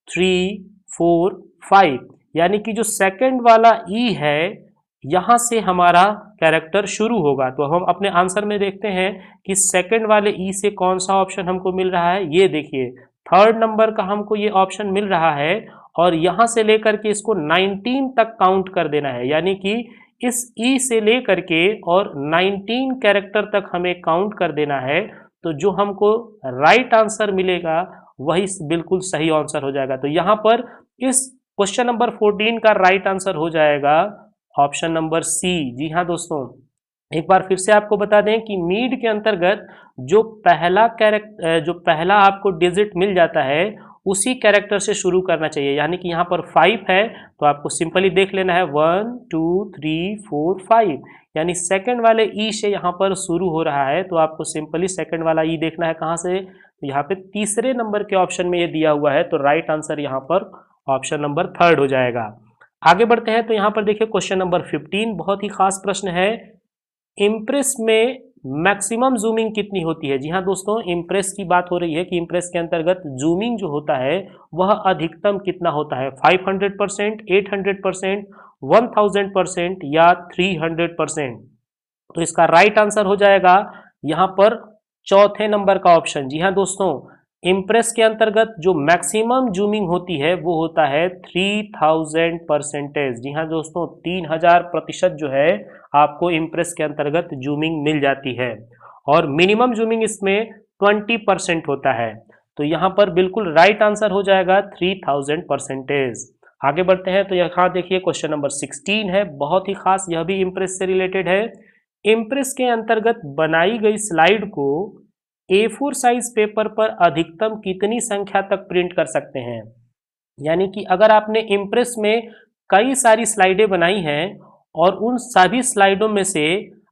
3 4 5, यानी कि जो सेकंड वाला ई है यहां से हमारा कैरेक्टर शुरू होगा। तो हम अपने आंसर में देखते हैं कि सेकंड वाले ई से कौन सा ऑप्शन हमको मिल रहा है। ये देखिए थर्ड नंबर का हमको ये ऑप्शन मिल रहा है और यहां से लेकर के इसको 19 तक काउंट कर देना है, यानी कि इस ई से लेकर के और 19 कैरेक्टर तक हमें काउंट कर देना है। तो जो हमको राइट आंसर मिलेगा वही बिल्कुल सही आंसर हो जाएगा। तो यहां पर इस क्वेश्चन नंबर 14 का राइट आंसर हो जाएगा ऑप्शन नंबर सी। जी हाँ दोस्तों, एक बार फिर से आपको बता दें कि मीड के अंतर्गत जो पहला आपको डिजिट मिल जाता है उसी कैरेक्टर से शुरू करना चाहिए, यानी कि यहाँ पर 5 है तो आपको सिंपली देख लेना है 1 2 3 4 5, यानी सेकंड वाले ई से यहाँ पर शुरू हो रहा है तो आपको सिंपली सेकंड वाला ई देखना है कहाँ से, तो यहाँ पे तीसरे नंबर के ऑप्शन में ये दिया हुआ है, तो राइट आंसर यहाँ पर ऑप्शन नंबर थर्ड हो जाएगा। आगे बढ़ते हैं तो यहाँ पर देखिए क्वेश्चन नंबर 15 बहुत ही खास प्रश्न है। इम्प्रेस में मैक्सिमम जूमिंग कितनी होती है? जी हाँ दोस्तों, इम्प्रेस की बात हो रही है कि इम्प्रेस के अंतर्गत जूमिंग जो होता है वह अधिकतम कितना होता है, 500%, 800%, 1000% या 300%। तो इसका राइट आंसर हो जाएगा यहाँ पर चौथे नंबर का ऑप्शन। जी हाँ दोस्तों, इम्प्रेस के अंतर्गत जो मैक्सिमम जूमिंग होती है वो होता है 3000%। जी हाँ दोस्तों, 3000% जो है आपको इम्प्रेस के अंतर्गत जूमिंग मिल जाती है और मिनिमम जूमिंग इसमें 20% होता है। तो यहाँ पर बिल्कुल राइट आंसर हो जाएगा 3000%। आगे बढ़ते हैं तो यहाँ देखिए क्वेश्चन नंबर 16 है, बहुत ही खास, यह भी इम्प्रेस से रिलेटेड है। इम्प्रेस के अंतर्गत बनाई गई स्लाइड को A4 साइज पेपर पर अधिकतम कितनी संख्या तक प्रिंट कर सकते हैं? यानी कि अगर आपने इम्प्रेस में कई सारी स्लाइडें बनाई हैं और उन सभी स्लाइडों में से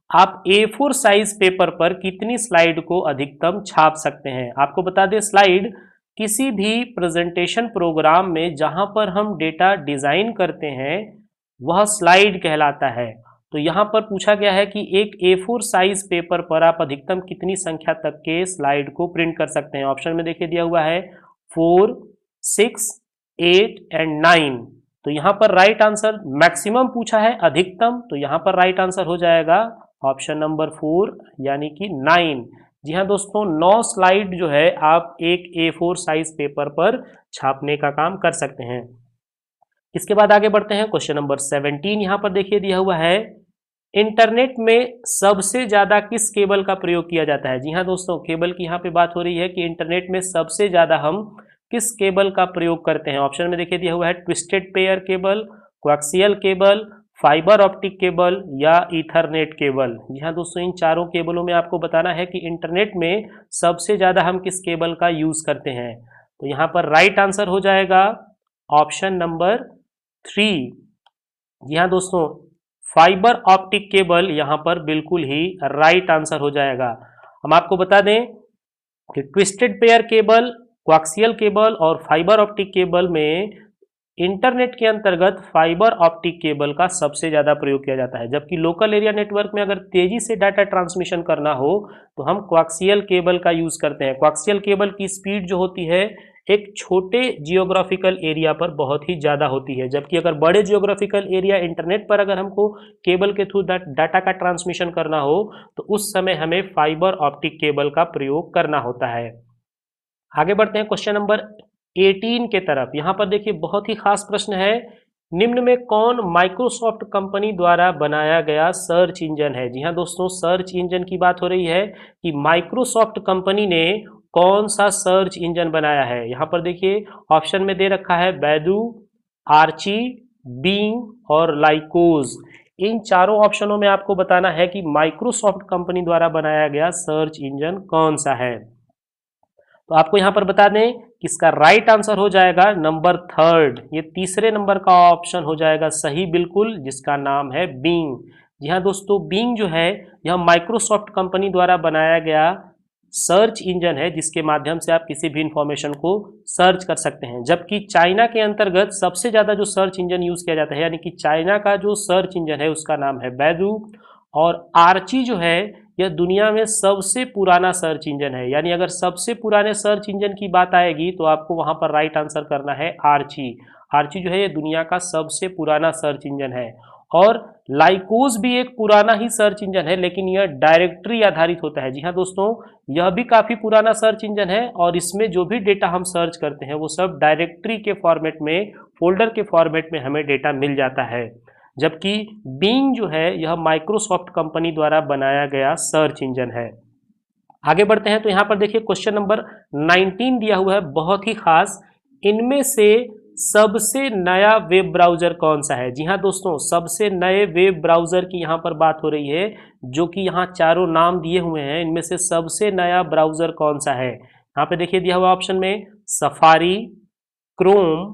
आप A4 साइज पेपर पर कितनी स्लाइड को अधिकतम छाप सकते हैं? आपको बता दें, स्लाइड किसी भी प्रेजेंटेशन प्रोग्राम में जहां पर हम डेटा डिजाइन करते हैं वह स्लाइड कहलाता है। तो यहाँ पर पूछा गया है कि एक A4 साइज पेपर पर आप अधिकतम कितनी संख्या तक के स्लाइड को प्रिंट कर सकते हैं? ऑप्शन में देखिए दिया हुआ है 4, 6, 8 एंड 9। तो यहाँ पर राइट आंसर मैक्सिमम पूछा है, अधिकतम, तो यहाँ पर राइट आंसर हो जाएगा ऑप्शन नंबर 4 यानी कि 9। जी हाँ दोस्तों, 9 स्लाइड जो है आप एक A4 साइज पेपर पर छापने का काम कर सकते हैं। इसके बाद आगे बढ़ते हैं क्वेश्चन नंबर 17। यहाँ पर देखिए दिया हुआ है, इंटरनेट में सबसे ज्यादा किस केबल का प्रयोग किया जाता है? जी हाँ दोस्तों, केबल की यहाँ पे बात हो रही है कि इंटरनेट में सबसे ज्यादा हम किस केबल का प्रयोग करते हैं। ऑप्शन में देखिए दिया हुआ है twisted pair cable, coaxial cable, fibre optic cable या ईथरनेट केबल। जी हाँ दोस्तों, इन चारों केबलों में आपको बताना है कि इंटरनेट में सबसे ज्यादा हम किस केबल का यूज करते हैं। तो यहाँ पर राइट आंसर हो जाएगा ऑप्शन नंबर 3। जी हाँ दोस्तों, फाइबर ऑप्टिक केबल यहाँ पर बिल्कुल ही राइट आंसर हो जाएगा। हम आपको बता दें कि twisted pair cable, coaxial cable और फाइबर ऑप्टिक केबल में इंटरनेट के अंतर्गत फाइबर ऑप्टिक केबल का सबसे ज़्यादा प्रयोग किया जाता है, जबकि लोकल एरिया नेटवर्क में अगर तेजी से डाटा ट्रांसमिशन करना हो तो हम कोएक्सियल केबल का यूज़ करते हैं। कोएक्सियल केबल की स्पीड जो होती है एक छोटे जियोग्राफिकल एरिया पर बहुत ही ज़्यादा होती है, जबकि अगर बड़े जियोग्राफिकल एरिया इंटरनेट पर अगर हमको केबल के थ्रू डाटा का ट्रांसमिशन करना हो तो उस समय हमें फाइबर ऑप्टिक केबल का प्रयोग करना होता है। आगे बढ़ते हैं क्वेश्चन नंबर 18 के तरफ। यहाँ पर देखिए बहुत ही खास प्रश्न है, निम्न में कौन माइक्रोसॉफ्ट कंपनी द्वारा बनाया गया सर्च इंजन है? जी हाँ दोस्तों, सर्च इंजन की बात हो रही है कि माइक्रोसॉफ्ट कंपनी ने कौन सा सर्च इंजन बनाया है। यहाँ पर देखिए ऑप्शन में दे रखा है बैडू, आर्ची, बींग और लाइकोज। इन चारों ऑप्शनों में आपको बताना है कि माइक्रोसॉफ्ट कंपनी द्वारा बनाया गया सर्च इंजन कौन सा है। तो आपको यहाँ पर बता दें कि इसका राइट आंसर हो जाएगा नंबर थर्ड, ये तीसरे नंबर का ऑप्शन हो जाएगा सही बिल्कुल, जिसका नाम है बींग। जी हाँ दोस्तों, बींग जो है यह माइक्रोसॉफ्ट कंपनी द्वारा बनाया गया सर्च इंजन है जिसके माध्यम से आप किसी भी इंफॉर्मेशन को सर्च कर सकते हैं। जबकि चाइना के अंतर्गत सबसे ज़्यादा जो सर्च इंजन यूज़ किया जाता है, यानी कि चाइना का जो सर्च इंजन है उसका नाम है बैडू, और आर्ची जो है यह दुनिया में सबसे पुराना सर्च इंजन है। यानी अगर सबसे पुराने सर्च इंजन की बात आएगी तो आपको वहां पर राइट आंसर करना है आर्ची। आर्ची जो है ये दुनिया का सबसे पुराना सर्च इंजन है। और लाइकोज भी एक पुराना ही सर्च इंजन है, लेकिन यह डायरेक्टरी आधारित होता है। जी हाँ दोस्तों, यह भी काफी पुराना सर्च इंजन है और इसमें जो भी डेटा हम सर्च करते हैं वो सब डायरेक्टरी के फॉर्मेट में, फोल्डर के फॉर्मेट में हमें डेटा मिल जाता है। जबकि बिंग जो है यह माइक्रोसॉफ्ट कंपनी द्वारा बनाया गया सर्च इंजन है। आगे बढ़ते हैं तो यहाँ पर देखिए क्वेश्चन नंबर 19 दिया हुआ है, बहुत ही खास। इनमें से सबसे नया वेब ब्राउजर कौन सा है? जी हाँ दोस्तों, सबसे नए वेब ब्राउजर की यहाँ पर बात हो रही है, जो कि यहाँ चारों नाम दिए हुए हैं। इनमें से सबसे नया ब्राउजर कौन सा है? यहाँ पे देखिए दिया हुआ ऑप्शन में सफारी, क्रोम,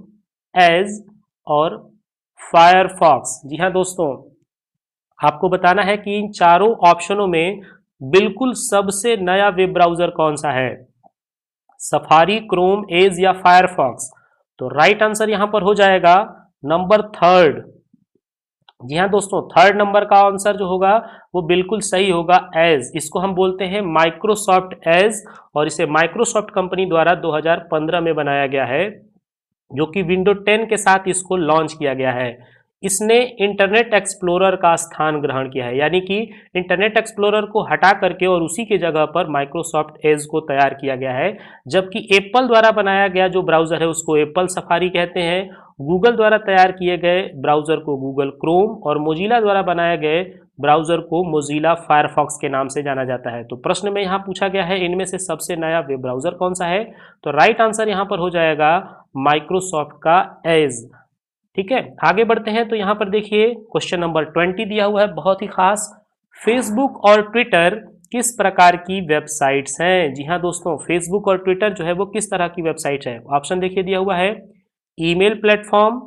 एज और फायरफॉक्स। जी हाँ दोस्तों, आपको बताना है कि इन चारों ऑप्शनों में बिल्कुल सबसे नया वेब ब्राउजर कौन सा है, सफारी, क्रोम, एज या फायरफॉक्स। तो राइट आंसर यहां पर हो जाएगा नंबर थर्ड। जी हाँ दोस्तों, थर्ड नंबर का आंसर जो होगा वो बिल्कुल सही होगा, एज। इसको हम बोलते हैं माइक्रोसॉफ्ट एज और इसे माइक्रोसॉफ्ट कंपनी द्वारा 2015 में बनाया गया है, जो कि विंडो 10 के साथ इसको लॉन्च किया गया है। इसने इंटरनेट एक्सप्लोरर का स्थान ग्रहण किया है, यानी कि इंटरनेट एक्सप्लोरर को हटा करके और उसी के जगह पर माइक्रोसॉफ्ट एज को तैयार किया गया है। जबकि एप्पल द्वारा बनाया गया जो ब्राउज़र है उसको एप्पल सफारी कहते हैं, गूगल द्वारा तैयार किए गए ब्राउज़र को गूगल क्रोम और मोजिला द्वारा बनाए गए ब्राउज़र को मोजिला फायरफॉक्स के नाम से जाना जाता है। तो प्रश्न में यहाँ पूछा गया है इनमें से सबसे नया वेब ब्राउज़र कौन सा है, तो राइट आंसर यहाँ पर हो जाएगा माइक्रोसॉफ्ट का एज। ठीक है, आगे बढ़ते हैं तो यहाँ पर देखिए क्वेश्चन नंबर 20 दिया हुआ है, बहुत ही खास। फेसबुक और ट्विटर किस प्रकार की वेबसाइट्स हैं? जी हाँ दोस्तों, फेसबुक और ट्विटर जो है वो किस तरह की वेबसाइट है? ऑप्शन देखिए दिया हुआ है, email platform,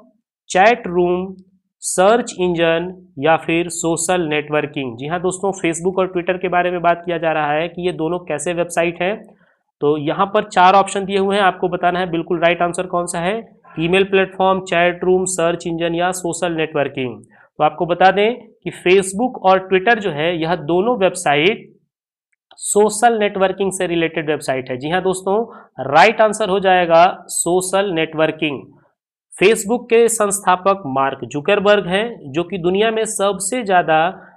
chat room, search engine या फिर सोशल नेटवर्किंग। जी हाँ दोस्तों, फेसबुक और ट्विटर के बारे में बात किया जा रहा है कि ये दोनों कैसे वेबसाइट हैं। तो यहाँ पर चार ऑप्शन दिए हुए हैं, आपको बताना है बिल्कुल राइट आंसर कौन सा है, email platform, chat room, search engine या सोशल नेटवर्किंग। तो आपको बता दें कि फेसबुक और ट्विटर जो है यह दोनों वेबसाइट सोशल नेटवर्किंग से रिलेटेड वेबसाइट है। जी हाँ दोस्तों, राइट आंसर हो जाएगा सोशल नेटवर्किंग। फेसबुक के संस्थापक मार्क जुकरबर्ग हैं, जो कि दुनिया में सबसे ज़्यादा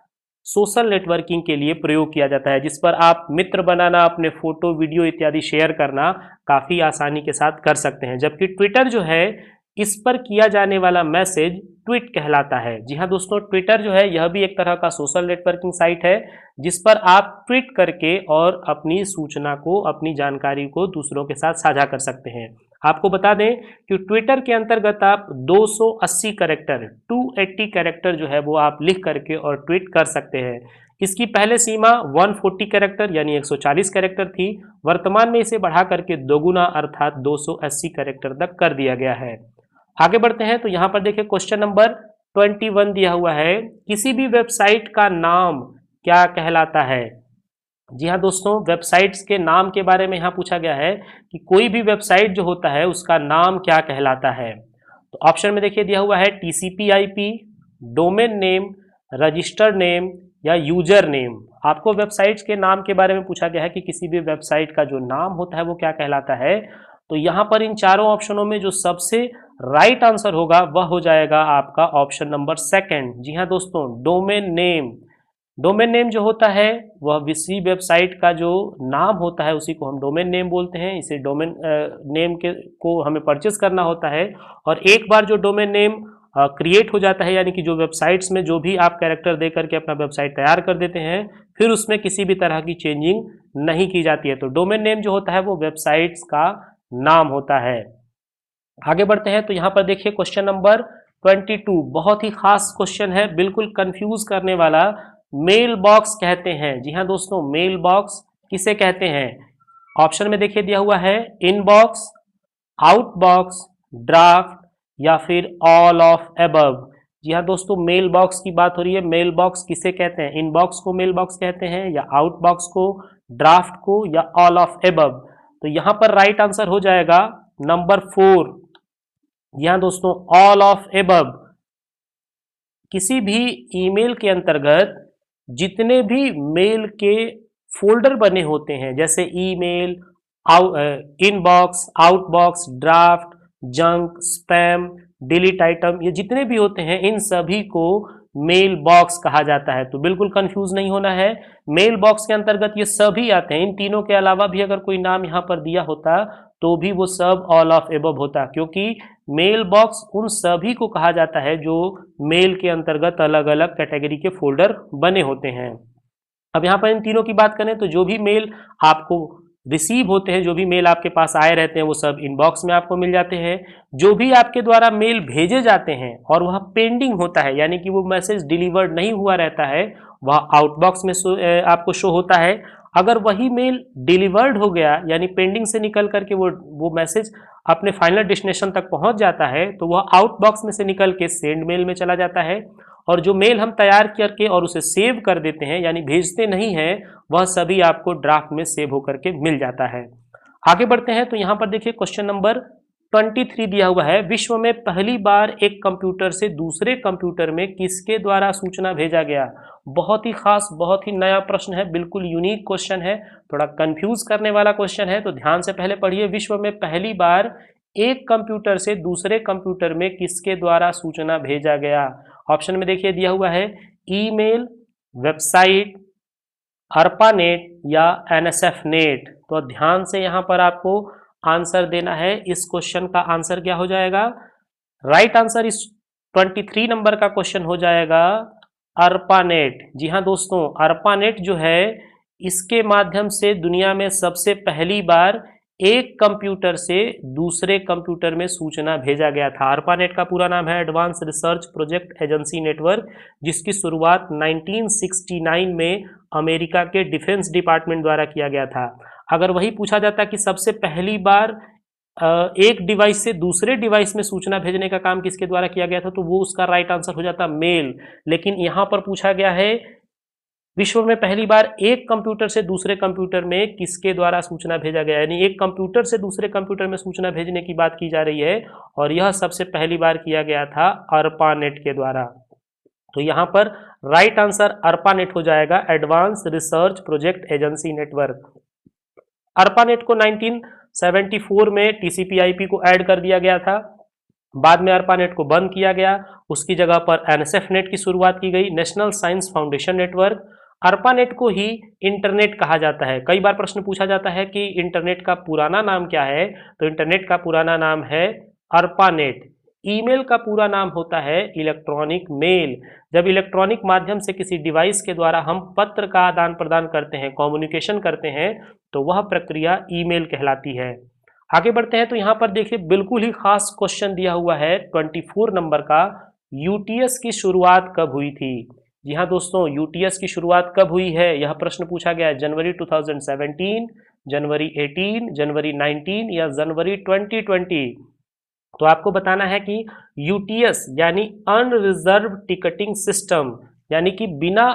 सोशल नेटवर्किंग के लिए प्रयोग किया जाता है, जिस पर आप मित्र बनाना, अपने फोटो, वीडियो इत्यादि शेयर करना काफ़ी आसानी के साथ कर सकते हैं। जबकि ट्विटर जो है इस पर किया जाने वाला मैसेज ट्वीट कहलाता है। जी हाँ दोस्तों, ट्विटर जो है यह भी एक तरह का सोशल नेटवर्किंग साइट है, जिस पर आप ट्वीट करके और अपनी सूचना को, अपनी जानकारी को दूसरों के साथ साझा कर सकते हैं। आपको बता दें कि ट्विटर के अंतर्गत आप 280 कैरेक्टर, 280 कैरेक्टर जो है वो आप लिख करके और ट्वीट कर सकते हैं। इसकी पहले सीमा 140 कैरेक्टर यानी 140 कैरेक्टर थी, वर्तमान में इसे बढ़ा करके दोगुना अर्थात 280 कैरेक्टर तक कर दिया गया है। आगे बढ़ते हैं तो यहाँ पर देखिए क्वेश्चन नंबर 21 दिया हुआ है, किसी भी वेबसाइट का नाम क्या कहलाता है? जी हाँ दोस्तों, वेबसाइट्स के नाम के बारे में यहाँ पूछा गया है कि कोई भी वेबसाइट जो होता है उसका नाम क्या कहलाता है। तो ऑप्शन में देखिए दिया हुआ है TCP/IP, domain name, registered name या यूजर नेम। आपको वेबसाइट्स के नाम के बारे में पूछा गया है कि किसी भी वेबसाइट का जो नाम होता है वो क्या कहलाता है। तो यहाँ पर इन चारों ऑप्शनों में जो सबसे राइट आंसर होगा वह हो जाएगा आपका ऑप्शन नंबर सेकंड। जी हाँ दोस्तों, डोमेन नेम। डोमेन नेम जो होता है वह किसी वेबसाइट का जो नाम होता है उसी को हम डोमेन नेम बोलते हैं। इसे डोमेन नेम के को हमें परचेज करना होता है और एक बार जो डोमेन नेम क्रिएट हो जाता है, यानी कि जो वेबसाइट्स में जो भी आप कैरेक्टर दे करके अपना वेबसाइट तैयार कर देते हैं, फिर उसमें किसी भी तरह की चेंजिंग नहीं की जाती है। तो डोमेन नेम जो होता है वो वेबसाइट्स का नाम होता है। आगे बढ़ते हैं तो यहाँ पर देखिए क्वेश्चन नंबर 22, बहुत ही खास क्वेश्चन है, बिल्कुल कंफ्यूज करने वाला। मेल बॉक्स कहते हैं। जी हाँ दोस्तों, मेल बॉक्स किसे कहते हैं? ऑप्शन में देखिए दिया हुआ है इनबॉक्स, आउटबॉक्स, ड्राफ्ट या फिर ऑल ऑफ एबव। जी हाँ दोस्तों, मेल बॉक्स की बात हो रही है। मेल बॉक्स किसे कहते हैं? इनबॉक्स को मेल बॉक्स कहते हैं या आउटबॉक्स को, ड्राफ्ट को या ऑल ऑफ एबव। तो यहाँ पर राइट आंसर हो जाएगा नंबर 4। जी हाँ दोस्तों, ऑल ऑफ एबव। किसी भी ईमेल के अंतर्गत जितने भी मेल के फोल्डर बने होते हैं, जैसे email, inbox, outbox, draft, junk, spam, delete item, ये जितने भी होते हैं इन सभी को मेल बॉक्स कहा जाता है। तो बिल्कुल कंफ्यूज नहीं होना है, मेल बॉक्स के अंतर्गत ये सभी आते हैं। इन तीनों के अलावा भी अगर कोई नाम यहाँ पर दिया होता तो भी वो सब ऑल ऑफ एबव होता, क्योंकि मेल बॉक्स उन सभी को कहा जाता है जो मेल के अंतर्गत अलग अलग कैटेगरी के फोल्डर बने होते हैं। अब यहाँ पर इन तीनों की बात करें तो जो भी मेल आपको रिसीव होते हैं, जो भी मेल आपके पास आए रहते हैं, वो सब इनबॉक्स में आपको मिल जाते हैं। जो भी आपके द्वारा मेल भेजे जाते हैं और वह पेंडिंग होता है, यानी कि वो मैसेज डिलीवर्ड नहीं हुआ रहता है, वह आउटबॉक्स में आपको शो होता है। अगर वही मेल डिलीवर्ड हो गया, यानी पेंडिंग से निकल करके वो मैसेज अपने फाइनल डेस्टिनेशन तक पहुंच जाता है, तो वह आउटबॉक्स में से निकल के सेंड मेल में चला जाता है। और जो मेल हम तैयार करके और उसे सेव कर देते हैं, यानी भेजते नहीं हैं, वह सभी आपको ड्राफ्ट में सेव होकर के मिल जाता है। आगे बढ़ते हैं तो यहाँ पर देखिए क्वेश्चन नंबर 23 दिया हुआ है, विश्व में पहली बार एक कंप्यूटर से दूसरे कंप्यूटर में किसके द्वारा सूचना भेजा गया। बहुत ही खास, बहुत ही नया प्रश्न है, बिल्कुल यूनिक क्वेश्चन है, थोड़ा कंफ्यूज करने वाला क्वेश्चन है। तो ध्यान से पहले पढ़िए, विश्व में पहली बार एक कंप्यूटर से दूसरे कंप्यूटर में किसके द्वारा सूचना भेजा गया। ऑप्शन में देखिए दिया हुआ है ईमेल, वेबसाइट, अर्पानेट या एनएसएफ नेट। तो ध्यान से यहाँ पर आपको आंसर देना है। इस क्वेश्चन का आंसर क्या हो जाएगा, राइट आंसर इस 23 नंबर का क्वेश्चन हो जाएगा अर्पानेट। जी हाँ दोस्तों, अर्पानेट जो है, इसके माध्यम से दुनिया में सबसे पहली बार एक कंप्यूटर से दूसरे कंप्यूटर में सूचना भेजा गया था। अर्पानेट का पूरा नाम है advance research project agency network, जिसकी शुरुआत 1969 में अमेरिका के डिफेंस डिपार्टमेंट द्वारा किया गया था। अगर वही पूछा जाता कि सबसे पहली बार एक डिवाइस से दूसरे डिवाइस में सूचना भेजने का काम किसके द्वारा किया गया था, तो वो उसका राइट आंसर हो जाता मेल। लेकिन यहाँ पर पूछा गया है विश्व में पहली बार एक कंप्यूटर से दूसरे कंप्यूटर में किसके द्वारा सूचना भेजा गया, यानी एक कंप्यूटर से दूसरे कंप्यूटर में सूचना भेजने की बात की जा रही है, और यह सबसे पहली बार किया गया था अर्पानेट के द्वारा। तो यहाँ पर राइट आंसर अर्पानेट हो जाएगा, advance research project agency network. ARPANET को 1974 में टीसीपी/आईपी को ऐड कर दिया गया था। बाद में अर्पानेट को बंद किया गया, उसकी जगह पर एनएसएफ नेट की शुरुआत की गई, national science foundation network. ARPANET को ही इंटरनेट कहा जाता है। कई बार प्रश्न पूछा जाता है कि इंटरनेट का पुराना नाम क्या है, तो इंटरनेट का पुराना नाम है अर्पानेट। ईमेल का पूरा नाम होता है इलेक्ट्रॉनिक मेल। जब इलेक्ट्रॉनिक माध्यम से किसी डिवाइस के द्वारा हम पत्र का आदान प्रदान करते हैं, कम्युनिकेशन करते हैं, तो वह प्रक्रिया ईमेल कहलाती है। आगे बढ़ते हैं तो यहाँ पर देखिए बिल्कुल ही खास क्वेश्चन दिया हुआ है 24 नंबर का, यूटीएस की शुरुआत कब हुई थी। जी हाँ दोस्तों, यूटीएस की शुरुआत कब हुई है, यह प्रश्न पूछा गया है। जनवरी 2017, जनवरी 18, जनवरी 19 या जनवरी 2020। तो आपको बताना है कि यूटीएस यानी अनरिजर्व टिकटिंग सिस्टम, यानी कि बिना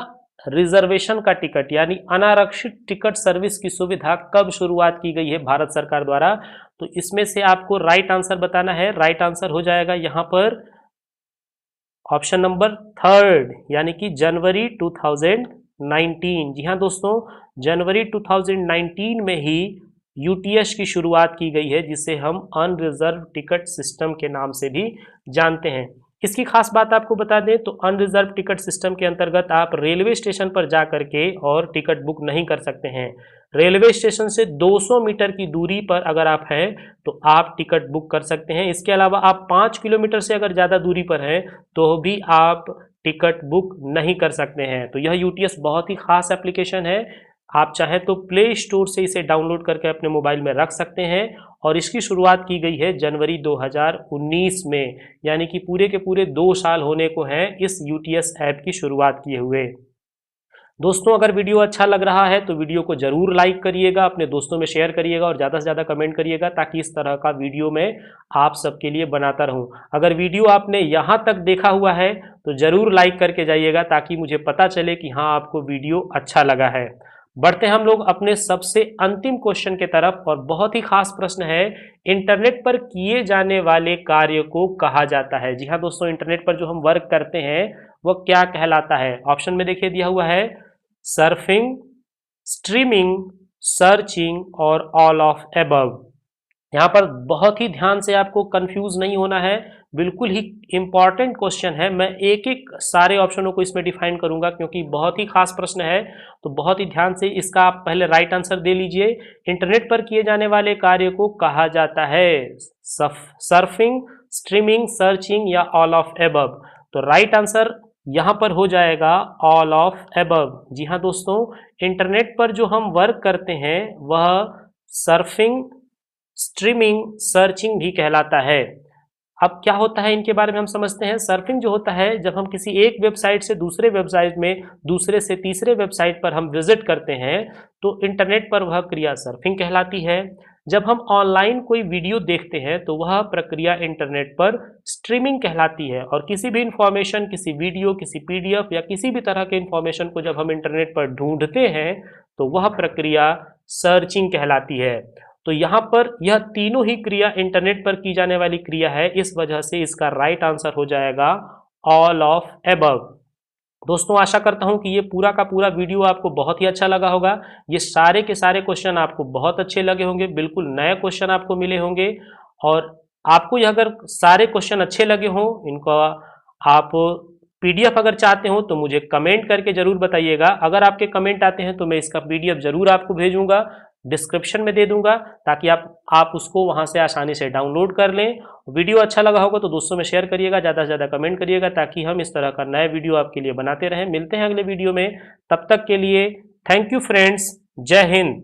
रिजर्वेशन का टिकट यानी अनारक्षित टिकट सर्विस की सुविधा कब शुरुआत की गई है भारत सरकार द्वारा। तो इसमें से आपको राइट आंसर बताना है। राइट आंसर हो जाएगा यहाँ पर ऑप्शन नंबर 3, यानी कि जनवरी 2019। जी हाँ दोस्तों, जनवरी 2019 में ही यूटीएस की शुरुआत की गई है, जिसे हम अनरिजर्व टिकट सिस्टम के नाम से भी जानते हैं। इसकी खास बात आपको बता दें तो अनरिजर्व टिकट सिस्टम के अंतर्गत आप रेलवे स्टेशन पर जा करके और टिकट बुक नहीं कर सकते हैं। रेलवे स्टेशन से 200 मीटर की दूरी पर अगर आप हैं तो आप टिकट बुक कर सकते हैं। इसके अलावा आप 5 किलोमीटर से अगर ज़्यादा दूरी पर हैं तो भी आप टिकट बुक नहीं कर सकते हैं। तो यह यूटीएस बहुत ही खास एप्लीकेशन है। आप चाहें तो प्ले स्टोर से इसे डाउनलोड करके अपने मोबाइल में रख सकते हैं, और इसकी शुरुआत की गई है जनवरी 2019 में, यानी कि पूरे के पूरे 2 साल होने को हैं इस यूटीएस ऐप की शुरुआत किए हुए। दोस्तों, अगर वीडियो अच्छा लग रहा है तो वीडियो को जरूर लाइक करिएगा, अपने दोस्तों में शेयर करिएगा और ज़्यादा से ज़्यादा कमेंट करिएगा, ताकि इस तरह का वीडियो मैं आप सबके लिए बनाता रहूं। अगर वीडियो आपने यहाँ तक देखा हुआ है तो ज़रूर लाइक करके जाइएगा, ताकि मुझे पता चले कि हाँ आपको वीडियो अच्छा लगा है। बढ़ते हैं हम लोग अपने सबसे अंतिम क्वेश्चन के तरफ, और बहुत ही खास प्रश्न है, इंटरनेट पर किए जाने वाले कार्य को कहा जाता है। जी हाँ दोस्तों, इंटरनेट पर जो हम वर्क करते हैं वो क्या कहलाता है। ऑप्शन में देखिए दिया हुआ है सर्फिंग, स्ट्रीमिंग, सर्चिंग और ऑल ऑफ एबव। यहाँ पर बहुत ही ध्यान से आपको कंफ्यूज नहीं होना है, बिल्कुल ही इंपॉर्टेंट क्वेश्चन है। मैं एक एक सारे ऑप्शनों को इसमें डिफाइन करूंगा क्योंकि बहुत ही खास प्रश्न है, तो बहुत ही ध्यान से इसका आप पहले राइट आंसर दे लीजिए। इंटरनेट पर किए जाने वाले कार्य को कहा जाता है सर्फिंग, स्ट्रीमिंग, सर्चिंग या ऑल ऑफ एबव। तो राइट आंसर यहां पर हो जाएगा ऑल ऑफ एबव। जी हाँ दोस्तों, इंटरनेट पर जो हम वर्क करते हैं वह सर्फिंग, स्ट्रीमिंग, सर्चिंग भी कहलाता है। अब क्या होता है इनके बारे में हम समझते हैं। सर्फिंग जो होता है, जब हम किसी एक वेबसाइट से दूसरे वेबसाइट में, दूसरे से तीसरे वेबसाइट पर हम विजिट करते हैं तो इंटरनेट पर वह क्रिया सर्फिंग कहलाती है। जब हम ऑनलाइन कोई वीडियो देखते हैं तो वह प्रक्रिया इंटरनेट पर स्ट्रीमिंग कहलाती है। और किसी भी इंफॉर्मेशन, किसी वीडियो, किसी पीडीएफ या किसी भी तरह के इंफॉर्मेशन को जब हम इंटरनेट पर ढूंढते हैं तो वह प्रक्रिया सर्चिंग कहलाती है। तो यहाँ पर यह तीनों ही क्रिया इंटरनेट पर की जाने वाली क्रिया है, इस वजह से इसका राइट आंसर हो जाएगा ऑल ऑफ एबव। दोस्तों आशा करता हूं कि ये पूरा का पूरा वीडियो आपको बहुत ही अच्छा लगा होगा। ये सारे के सारे क्वेश्चन आपको बहुत अच्छे लगे होंगे, बिल्कुल नए क्वेश्चन आपको मिले होंगे। और आपको ये अगर सारे क्वेश्चन अच्छे लगे हों, इनको आप पीडीएफ अगर चाहते हो तो मुझे कमेंट करके जरूर बताइएगा। अगर आपके कमेंट आते हैं तो मैं इसका पीडीएफ जरूर आपको भेजूंगा, डिस्क्रिप्शन में दे दूंगा, ताकि आप उसको वहां से आसानी से डाउनलोड कर लें। वीडियो अच्छा लगा होगा तो दोस्तों में शेयर करिएगा, ज़्यादा से ज़्यादा कमेंट करिएगा, ताकि हम इस तरह का नया वीडियो आपके लिए बनाते रहें। मिलते हैं अगले वीडियो में, तब तक के लिए थैंक यू फ्रेंड्स, जय हिंद।